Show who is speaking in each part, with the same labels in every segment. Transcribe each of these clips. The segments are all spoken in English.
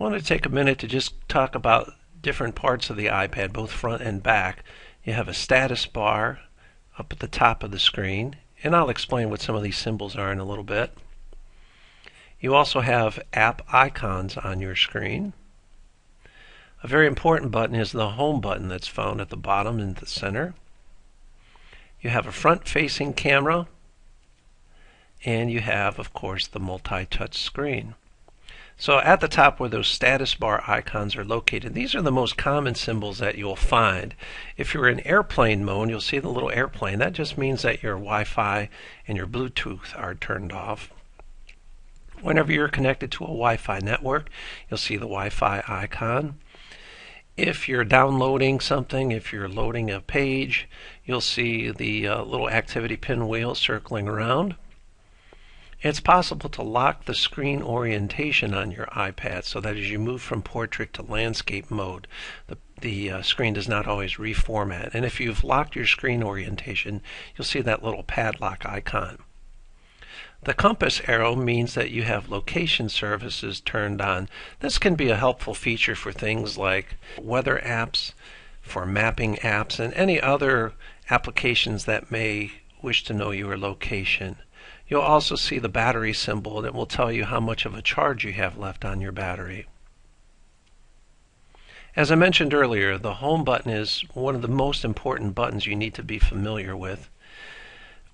Speaker 1: I want to take a minute to just talk about different parts of the iPad, both front and back. You have a status bar up at the top of the screen, and I'll explain what some of these symbols are in a little bit. You also have app icons on your screen. A very important button is the home button that's found at the bottom in the center. You have a front-facing camera, and you have, of course, the multi-touch screen. So at the top where those status bar icons are located, these are the most common symbols that you'll find. If you're in airplane mode, you'll see the little airplane. That just means that your Wi-Fi and your Bluetooth are turned off. Whenever you're connected to a Wi-Fi network, you'll see the Wi-Fi icon. If you're downloading something, if you're loading a page, you'll see the little activity pinwheel circling around. It's possible to lock the screen orientation on your iPad so that as you move from portrait to landscape mode, the screen does not always reformat. And if you've locked your screen orientation, you'll see that little padlock icon. The compass arrow means that you have location services turned on. This can be a helpful feature for things like weather apps, for mapping apps, and any other applications that may wish to know your location. You'll also see the battery symbol, and it will tell you how much of a charge you have left on your battery. As I mentioned earlier, the home button is one of the most important buttons you need to be familiar with.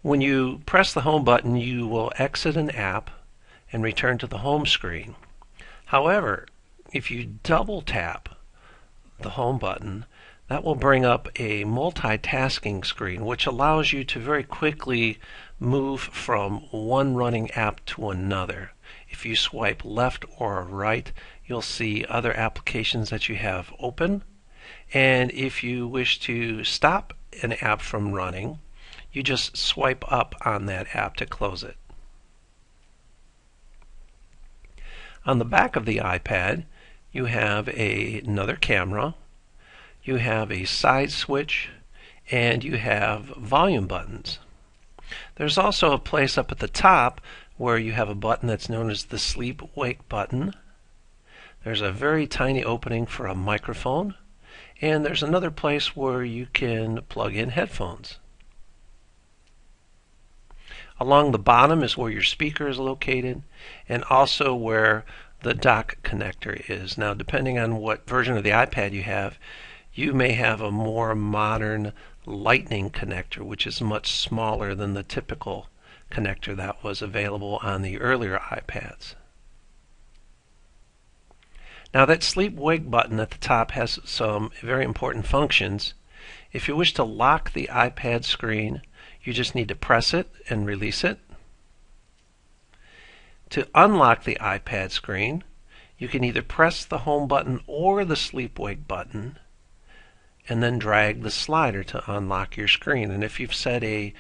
Speaker 1: When you press the home button, you will exit an app and return to the home screen. However, if you double tap the home button, that will bring up a multitasking screen, which allows you to very quickly move from one running app to another. If you swipe left or right, you'll see other applications that you have open. And if you wish to stop an app from running, you just swipe up on that app to close it. On the back of the iPad, you have another camera. You have a side switch, and you have volume buttons. There's also a place up at the top where you have a button that's known as the sleep-wake button. There's a very tiny opening for a microphone, and there's another place where you can plug in headphones. Along the bottom is where your speaker is located, and also where the dock connector is. Now, depending on what version of the iPad you have, you may have a more modern Lightning connector, which is much smaller than the typical connector that was available on the earlier iPads. Now, that sleep-wake button at the top has some very important functions. If you wish to lock the iPad screen, you just need to press it and release it. To unlock the iPad screen, you can either press the home button or the sleep-wake button and then drag the slider to unlock your screen. And if you've set a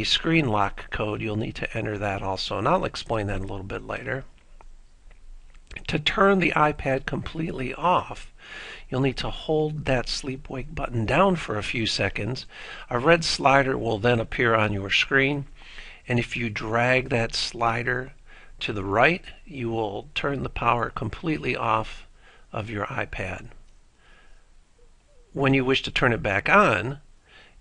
Speaker 1: screen lock code, you'll need to enter that also, and I'll explain that a little bit later. To turn the iPad completely off, you'll need to hold that sleep-wake button down for a few seconds. A red slider will then appear on your screen, and if you drag that slider to the right, you will turn the power completely off of your iPad. When you wish to turn it back on,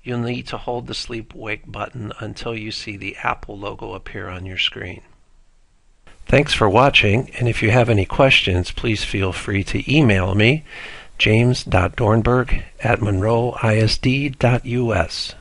Speaker 1: you'll need to hold the sleep-wake button until you see the Apple logo appear on your screen. Thanks for watching, and if you have any questions, please feel free to email me, james.dornberg@monroeisd.us.